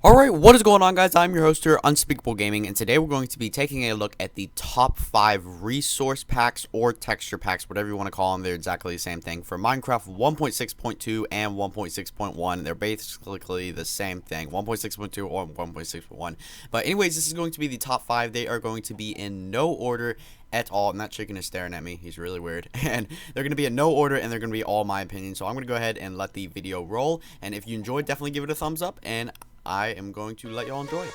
Alright, what is going on, guys? I'm your host here, Unspeakable Gaming, and today we're going to be taking a look at the top 5 resource packs or texture packs, whatever you want to call them. They're exactly the same thing for Minecraft 1.6.2 and 1.6.1. They're basically the same thing, 1.6.2 or 1.6.1. But anyways, this is going to be the top 5. They are going to be in no order at all. And that chicken is staring at me. He's really weird. And they're going to be in no order, and they're going to be all my opinion. So I'm going to go ahead and let the video roll. And if you enjoyed, definitely give it a thumbs up. And I am going to let y'all enjoy it.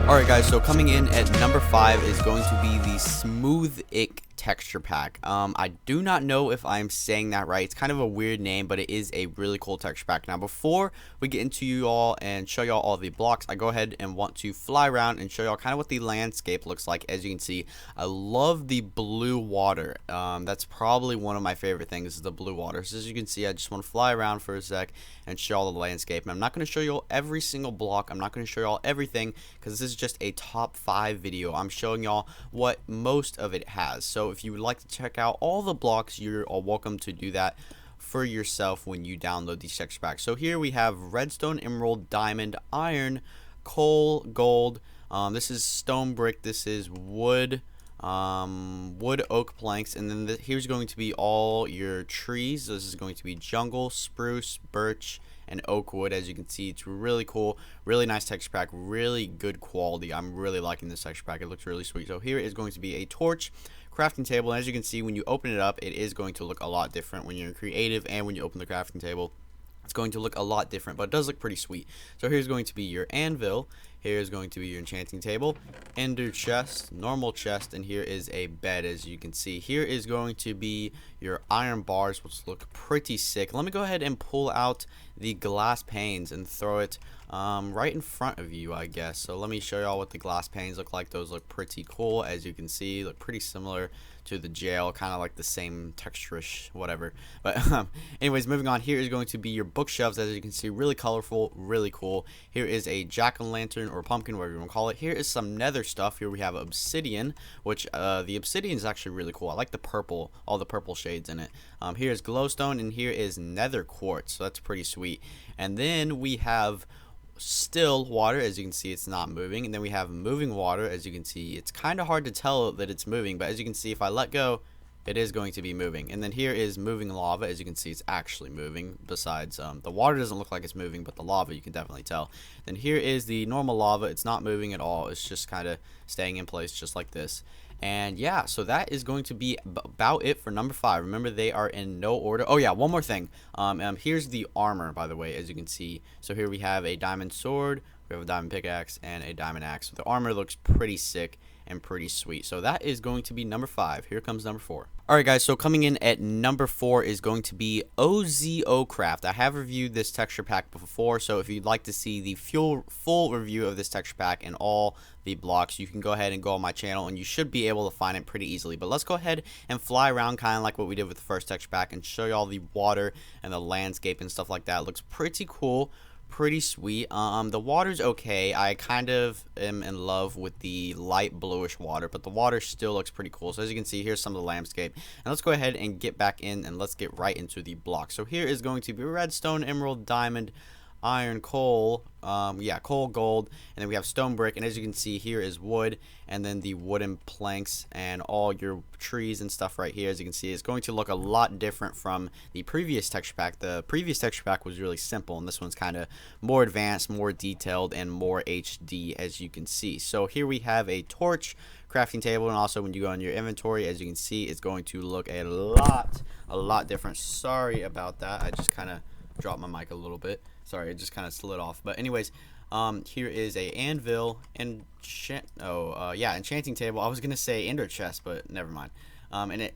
Alright guys, so coming in at number 5 is going to be the SMOOTHIC texture pack. I do not know if I'm saying that right. It's kind of a weird name, but it is a really cool texture pack. Now before we get into you all and show y'all all the blocks, I go ahead and want to fly around and show y'all kind of what the landscape looks like. As you can see, I love the blue water. That's probably one of my favorite things, is the blue water. So as you can see, I just want to fly around for a sec and show all the landscape. And I'm not going to show you all every single block. I'm not going to show you all everything, because this is just a top 5 video. I'm showing y'all what most of it has. So if you would like to check out all the blocks, you're all welcome to do that for yourself when you download these texture packs. So here we have redstone, emerald, diamond, iron, coal, gold. This is stone brick. This is wood, wood, oak planks, and then here's going to be all your trees. This is going to be jungle, spruce, birch, and oak wood. As you can see, it's really cool, really nice texture pack, really good quality. I'm really liking this texture pack. It looks really sweet. So here is going to be a torch, crafting table, and as you can see, when you open it up, it is going to look a lot different when you're in creative, and when you open the crafting table, it's going to look a lot different, but it does look pretty sweet. So here's going to be your anvil, here's going to be your enchanting table, ender chest, normal chest, and here is a bed. As you can see, here is going to be your iron bars, which look pretty sick. Let me go ahead and pull out the glass panes and throw it right in front of you, I guess. So let me show y'all what the glass panes look like. Those look pretty cool. As you can see, look pretty similar to the jail, kind of like the same texture-ish, whatever. But anyways, moving on, here is going to be your bookshelves. As you can see, really colorful, really cool. Here is a jack-o'-lantern or pumpkin, whatever you want to call it. Here is some nether stuff. Here we have obsidian, which the obsidian is actually really cool. I like the purple, all the purple shades in it. Here is glowstone, and here is nether quartz, so that's pretty sweet. And then we have still water. As you can see, it's not moving. And then we have moving water. As you can see, it's kind of hard to tell that it's moving, but as you can see, if I let go, it is going to be moving. And then here is moving lava. As you can see, it's actually moving. Besides, the water doesn't look like it's moving, but the lava, you can definitely tell. Then here is the normal lava. It's not moving at all. It's just kind of staying in place, just like this. And yeah, so that is going to be about it for number 5. Remember, they are in no order. Oh yeah, one more thing. Here's the armor, by the way, as you can see. So here we have a diamond sword, we have a diamond pickaxe, and a diamond axe. So the armor looks pretty sick and pretty sweet. So that is going to be number 5. Here comes number 4. Alright guys, so coming in at number 4 is going to be OZOCRAFT. I have reviewed this texture pack before, so if you'd like to see the full review of this texture pack and all the blocks, you can go ahead and go on my channel, and you should be able to find it pretty easily. But let's go ahead and fly around kind of like what we did with the first texture pack and show you all the water and the landscape and stuff like that. It looks pretty cool, pretty sweet. The water's okay. I kind of am in love with the light bluish water, but the water still looks pretty cool. So as you can see, here's some of the landscape, and let's go ahead and get back in and let's get right into the block. So here is going to be redstone, emerald, diamond, iron, coal, coal, gold, and then we have stone brick. And as you can see, here is wood, and then the wooden planks and all your trees and stuff right here. As you can see, it's going to look a lot different from the previous texture pack. The previous texture pack was really simple, and this one's kind of more advanced, more detailed, and more HD, as you can see. So here we have a torch, crafting table, and also when you go in your inventory, as you can see, it's going to look a lot different. Sorry about that. I just kind of dropped my mic a little bit. Sorry, it just kind of slid off. But anyways, here is a anvil, enchanting table. I was gonna say ender chest, but never mind.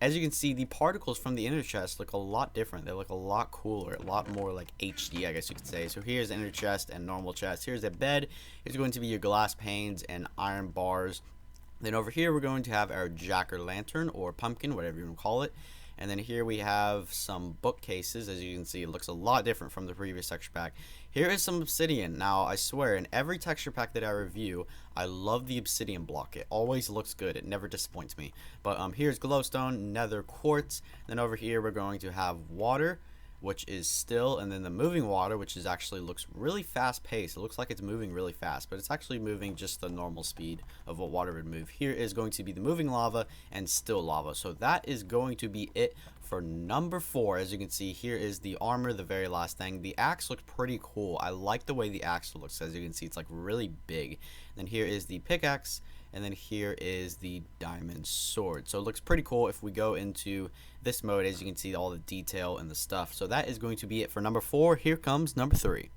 As you can see, the particles from the ender chest look a lot different. They look a lot cooler, a lot more like HD, I guess you could say. So here's ender chest and normal chest. Here's a bed. Here's going to be your glass panes and iron bars. Then over here, we're going to have our jack-o'-lantern or pumpkin, whatever you want to call it. And then here we have some bookcases. As you can see, it looks a lot different from the previous texture pack. Here is some obsidian. Now, I swear, in every texture pack that I review, I love the obsidian block. It always looks good. It never disappoints me. But here's glowstone, nether quartz. Then over here, we're going to have water. which is still, and then the moving water, which is actually looks really fast paced. It looks like it's moving really fast, but it's actually moving just the normal speed of what water would move. Here is going to be the moving lava and still lava. So that is going to be it for number 4. As you can see, here is the armor, the very last thing. The axe looks pretty cool. I like the way the axe looks. As you can see, it's like really big. And then here is the pickaxe, and then here is the diamond sword. So it looks pretty cool. If we go into this mode, as you can see, all the detail and the stuff. So that is going to be it for number 4. Here comes number 3.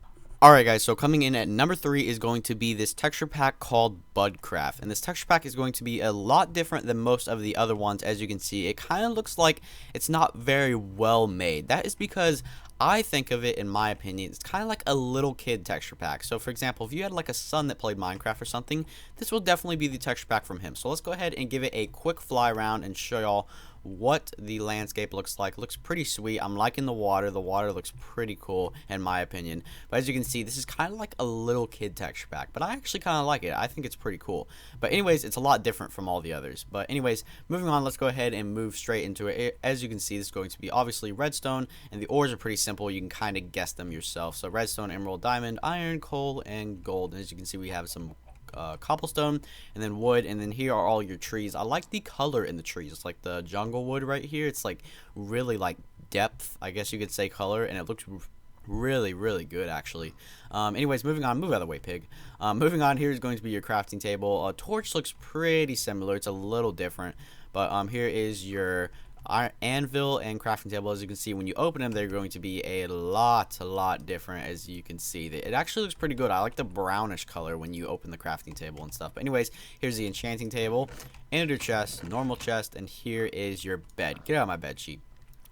Alright guys, so coming in at number 3 is going to be this texture pack called BUDCRAFT. And this texture pack is going to be a lot different than most of the other ones. As you can see, it kind of looks like it's not very well made. That is because I think of it, in my opinion, it's kind of like a little kid texture pack. So for example, if you had like a son that played Minecraft or something, this will definitely be the texture pack from him. So let's go ahead and give it a quick fly around and show y'all what the landscape looks like. It looks pretty sweet. I'm liking the water. The water looks pretty cool in my opinion. But as you can see, this is kind of like a little kid texture pack, but I actually kind of like it. I think it's pretty cool. But anyways, it's a lot different from all the others. But anyways, moving on, let's go ahead and move straight into it. As you can see, this is going to be obviously redstone, and the ores are pretty simple. You can kind of guess them yourself. So redstone, emerald, diamond, iron, coal, and gold. And as you can see, we have some cobblestone, and then wood, and then here are all your trees. I like the color in the trees. It's like the jungle wood right here. It's like really like depth, I guess you could say, color, and it looks really good actually. Anyways, moving on. Move out of the way, pig. Moving on, here is going to be your crafting table. Torch looks pretty similar. It's a little different, but here is your anvil and crafting table. As you can see, when you open them, they're going to be a lot different. As you can see, it actually looks pretty good. I like the brownish color when you open the crafting table and stuff. But anyways, here's the enchanting table, ender chest, normal chest, and here is your bed. Get out of my bed sheet.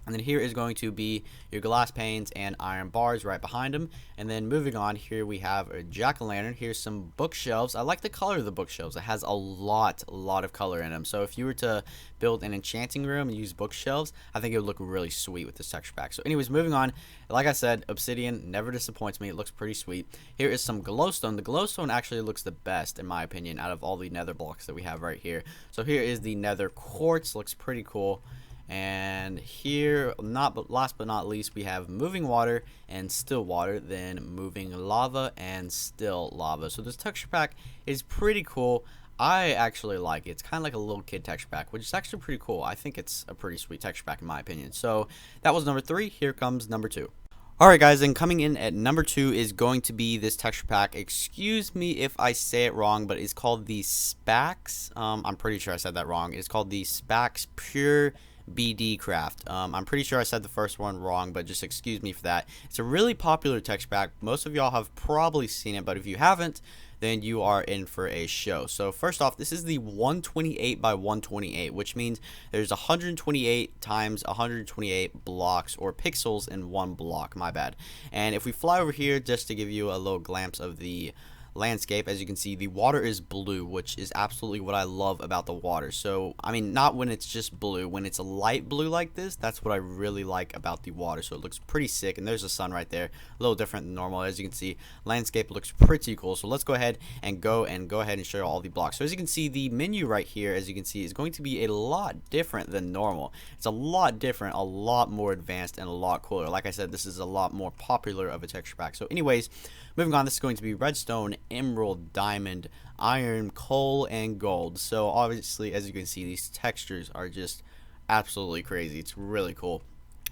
And then here is going to be your glass panes and iron bars right behind them. And then moving on, here we have a jack-o'-lantern. Here's some bookshelves. I like the color of the bookshelves. It has a lot of color in them. So if you were to build an enchanting room and use bookshelves, I think it would look really sweet with this texture pack. So anyways, moving on, like I said, obsidian never disappoints me. It looks pretty sweet. Here is some glowstone. The glowstone actually looks the best, in my opinion, out of all the nether blocks that we have right here. So here is the nether quartz. Looks pretty cool. And here, last but not least, we have moving water and still water, then moving lava and still lava. So this texture pack is pretty cool. I actually like it. It's kind of like a little kid texture pack, which is actually pretty cool. I think it's a pretty sweet texture pack in my opinion. So that was number 3. Here comes number 2. Alright guys, and coming in at number 2 is going to be this texture pack. Excuse me if I say it wrong, but it's called the SPHAX. I'm pretty sure I said that wrong. It's called the SPHAX PUREBDCRAFT. I'm pretty sure I said the first one wrong, but just excuse me for that. It's a really popular texture pack. Most of y'all have probably seen it, but if you haven't, then you are in for a show. So first off, this is the 128 by 128, which means there's 128 times 128 blocks or pixels in one block. My bad. And if we fly over here, just to give you a little glimpse of the landscape, as you can see, the water is blue, which is absolutely what I love about the water. So I mean, not when it's just blue, when it's a light blue like this, that's what I really like about the water. So it looks pretty sick, and there's the sun right there, a little different than normal. As you can see, landscape looks pretty cool. So let's go ahead and go ahead and show you all the blocks. So as you can see, the menu right here, as you can see, is going to be a lot different than normal. It's a lot different, a lot more advanced, and a lot cooler. Like I said, this is a lot more popular of a texture pack. So anyways, moving on, this is going to be redstone, emerald, diamond, iron, coal, and gold. So obviously, as you can see, these textures are just absolutely crazy. It's really cool.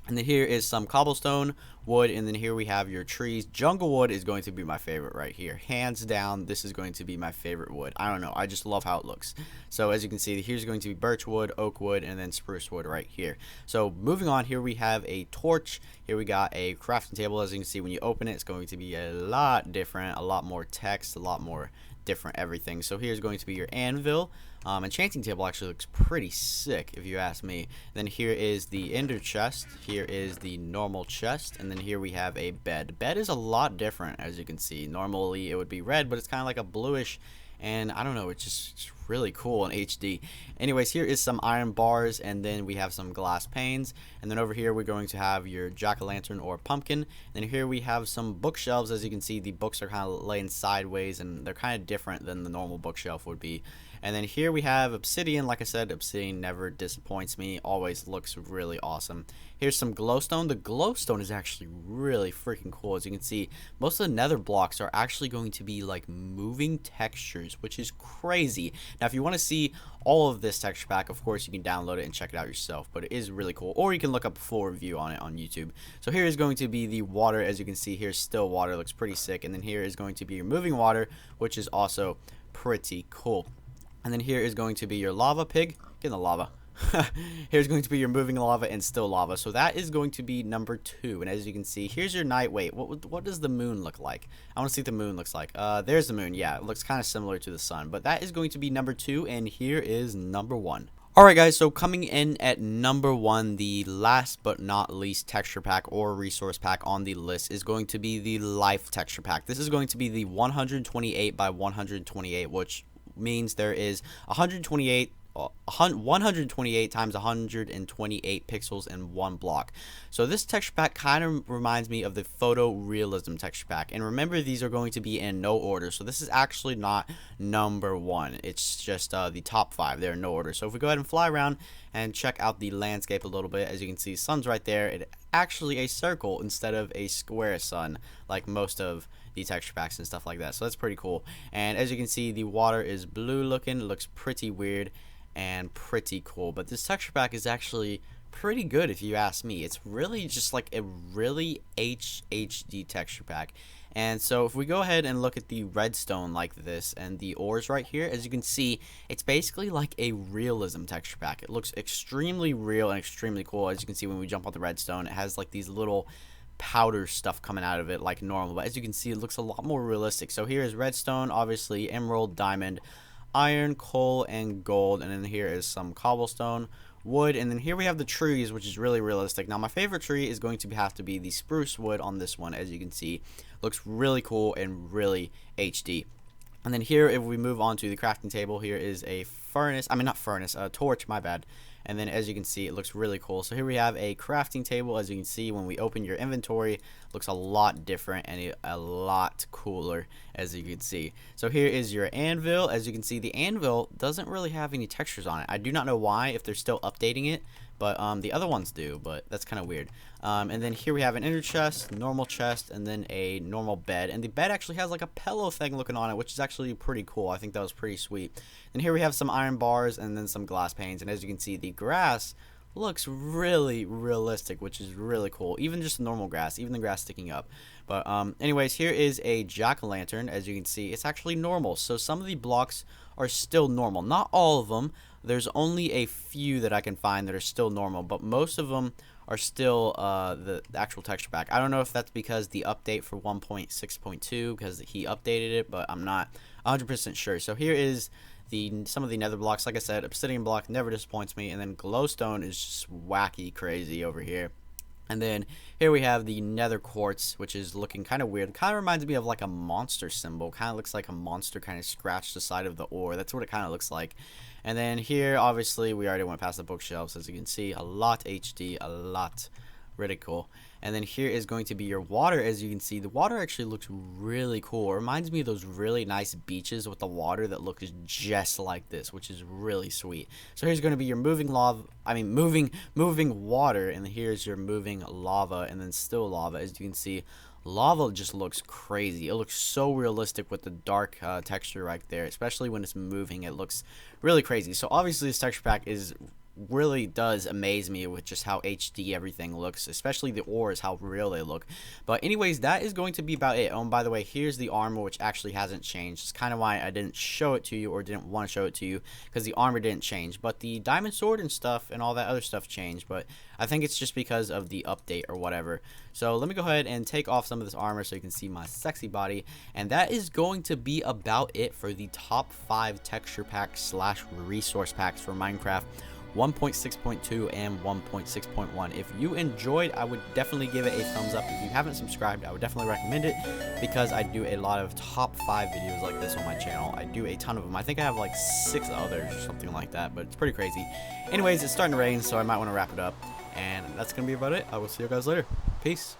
And then here is some cobblestone, wood, and then here we have your trees. Jungle wood is going to be my favorite right here. Hands down, this is going to be my favorite wood. I don't know, I just love how it looks. So as you can see, here's going to be birch wood, oak wood, and then spruce wood right here. So moving on, here we have a torch. Here we got a crafting table. As you can see, when you open it, it's going to be a lot different, a lot more text, a lot more different everything. So here's going to be your anvil. Enchanting table actually looks pretty sick if you ask me. Then here is the ender chest, here is the normal chest, and then here we have a bed. Bed is a lot different, as you can see. Normally it would be red, but it's kind of like a bluish, and I don't know, it's really cool in HD. Anyways, here is some iron bars, and then we have some glass panes, and then over here we're going to have your jack-o'-lantern or pumpkin. And here we have some bookshelves. As you can see, the books are kind of laying sideways, and they're kind of different than the normal bookshelf would be. And then here we have obsidian. Like I said, obsidian never disappoints me, always looks really awesome. Here's some glowstone. The glowstone is actually really freaking cool. As you can see, most of the nether blocks are actually going to be like moving textures, which is crazy. Now if you want to see all of this texture pack, of course you can download it and check it out yourself, but it is really cool, or you can look up a full review on it on YouTube. So here is going to be the water. As you can see, here's still water, looks pretty sick. And then here is going to be your moving water, which is also pretty cool. And then here is going to be your lava pig. Get in the lava. Here's going to be your moving lava and still lava. So that is going to be number 2. And as you can see, here's your night. Wait, what does the moon look like? I want to see what the moon looks like. There's the moon. Yeah, it looks kind of similar to the sun. But that is going to be number 2. And here is number 1. Alright guys, so coming in at number 1, the last but not least texture pack or resource pack on the list is going to be the life texture pack. This is going to be the 128 by 128, which means there is 128 times 128 pixels in one block. So this texture pack kind of reminds me of the photorealism texture pack. And remember, these are going to be in no order. So this is actually not number 1. It's just the top 5. They're in no order. So if we go ahead and fly around and check out the landscape a little bit, as you can see, sun's right there. It's actually a circle instead of a square sun, like most of the texture packs and stuff like that. So that's pretty cool. And as you can see, the water is blue looking. It looks pretty weird and pretty cool, but this texture pack is actually pretty good if you ask me. It's really just like a really HD texture pack. And so if we go ahead and look at the redstone like this and the ores right here, as you can see, it's basically like a realism texture pack. It looks extremely real and extremely cool. As you can see, when we jump on the redstone, it has like these little powder stuff coming out of it like normal, but as you can see, it looks a lot more realistic. So here is redstone, obviously emerald, diamond, iron, coal, and gold. And then here is some cobblestone, wood, and then here we have the trees, which is really realistic. Now my favorite tree is going to have to be the spruce wood on this one. As you can see, looks really cool and really HD. And then here, if we move on to the crafting table, here is a furnace, a torch, my bad. And then as you can see, it looks really cool. So here we have a crafting table. As you can see, when we open your inventory, it looks a lot different and a lot cooler, as you can see. So here is your anvil. As you can see, the anvil doesn't really have any textures on it. I do not know why, if they're still updating it, but the other ones do, but that's kind of weird. And then here we have an ender chest, normal chest, and then a normal bed. And the bed actually has like a pillow thing looking on it, which is actually pretty cool. I think that was pretty sweet. And here we have some iron bars and then some glass panes. And as you can see, the grass looks really realistic, which is really cool. Even just normal grass, even the grass sticking up. But anyways, here is a jack-o'-lantern. As you can see, it's actually normal. So some of the blocks are still normal. Not all of them. There's only a few that I can find that are still normal, but most of them are still the actual texture pack. I don't know if that's because the update for 1.6.2, because he updated it, but I'm not 100% sure. So here is some of the nether blocks. Like I said, obsidian block never disappoints me, and then glowstone is just wacky crazy over here. And then here we have the nether quartz, which is looking kind of weird. Kind of reminds me of like a monster symbol. Kind of looks like a monster kind of scratched the side of the ore. That's what it kind of looks like. And then here, obviously, we already went past the bookshelves. As you can see, a lot HD, a lot really cool. And then here is going to be your water. As you can see, the water actually looks really cool. It reminds me of those really nice beaches with the water that looks just like this, which is really sweet. So here's going to be your moving water, and here's your moving lava, and then still lava. As you can see, lava just looks crazy. It looks so realistic with the dark texture right there, especially when it's moving. It looks really crazy. So obviously this texture pack really does amaze me with just how HD everything looks, especially the ores, how real they look. But anyways, that is going to be about it. Oh, and by the way, here's the armor, which actually hasn't changed. It's kind of why I didn't show it to you, or didn't want to show it to you, because the armor didn't change. But the diamond sword and stuff and all that other stuff changed, but I think it's just because of the update or whatever. So let me go ahead and take off some of this armor so you can see my sexy body. And that is going to be about it for the top 5 texture packs / resource packs for Minecraft 1.6.2, and 1.6.1. If you enjoyed, I would definitely give it a thumbs up. If you haven't subscribed, I would definitely recommend it, because I do a lot of top 5 videos like this on my channel. I do a ton of them. I think I have like 6 others or something like that, but it's pretty crazy. Anyways, it's starting to rain, so I might want to wrap it up, and that's gonna be about it. I will see you guys later. Peace.